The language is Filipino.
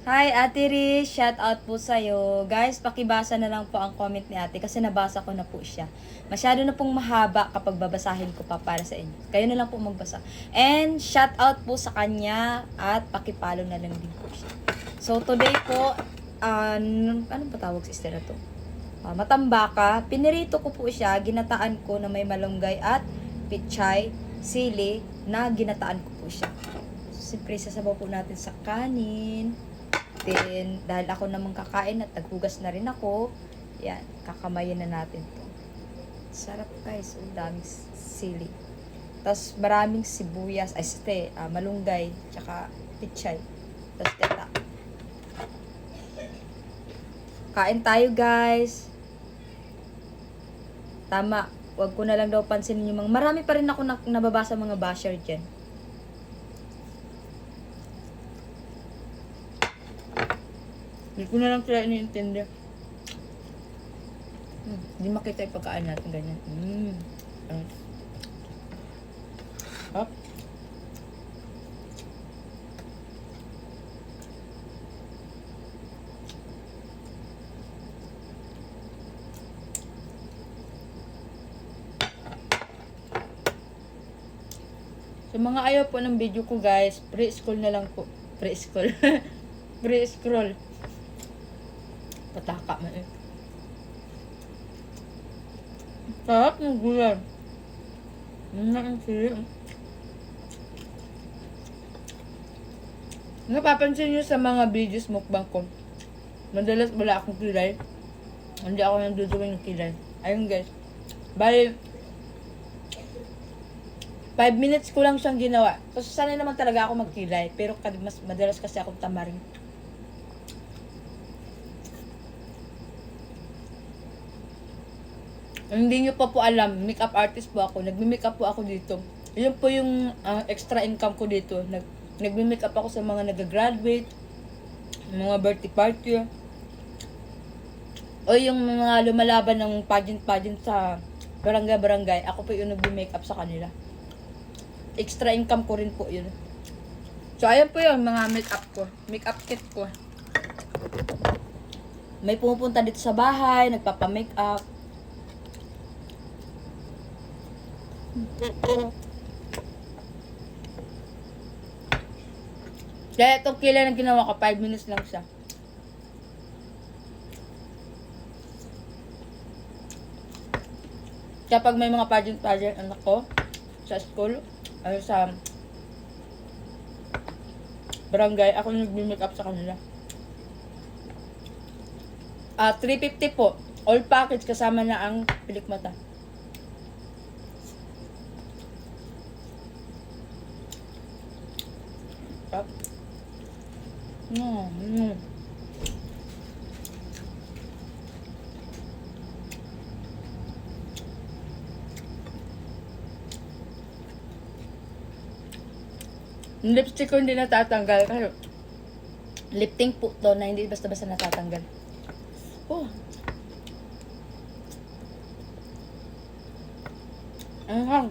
Hi Ate Riz, shout out po sa'yo. Guys, pakibasa na lang po ang comment ni ate kasi nabasa ko na po siya. Masyado na pong mahaba kapag babasahin ko pa para sa inyo. Kayo na lang po magbasa. And shout out po sa kanya at pakipalo na lang din po siya. So today po, anong patawag sa istera to? Matambaka. Pinirito ko po siya, ginataan ko na may malunggay at pichay, sili na ginataan ko po siya. Siyempre, sasabaw po natin sa kanin. Then, dahil ako namang kakain at naghugas na rin ako, yan, kakamayin na natin to. Sarap guys, ang daming sili. Tapos maraming sibuyas, malunggay, tsaka pichay. Tapos teta. Kain tayo guys. Tama, wag ko na lang daw pansinin yung mga, marami pa rin ako nababasa mga basher dyan. Hindi ko na lang sila iniintindi. Hindi makita yung pagkaan natin ganyan. Hop. Sa mga ayaw po ng video ko guys, pre-scroll na lang po. Pre-scroll. Pre-scroll. Pataka man eh. Sarap ng gulay. Ang sili. Napapansin nyo sa mga videos mukbang ko, madalas wala akong kilay. Hindi ako nagduduwing ng kilay. Ayun guys. Bali, 5 minutes ko lang siyang ginawa. Kasi sanay naman talaga ako magkilay. Pero mas madalas kasi akong tamarin. Hindi nyo pa po alam, makeup artist po ako. Nagme-makeup po ako dito. Yun po yung extra income ko dito. Nagme-makeup ako sa mga nag-graduate, mga birthday party, o yung mga lumalaban ng pageant sa barangay. Ako po yung nagme-makeup sa kanila. Extra income ko rin po yun. So, ayan po yung mga makeup ko. Makeup kit ko. May pumupunta dito sa bahay, nagpapa-makeup. Kaya itong kilay na ginawa ko, 5 minutes lang siya. Kaya pag may mga pageant anak ko, sa school, sa barangay, ako nag-make-up sa kanila. 350 po. All package kasama na ang pilik mata. Yung lipstick ko hindi natatanggal kasi lip tint po to na hindi basta-basta natatanggal. Oh. Ang hang.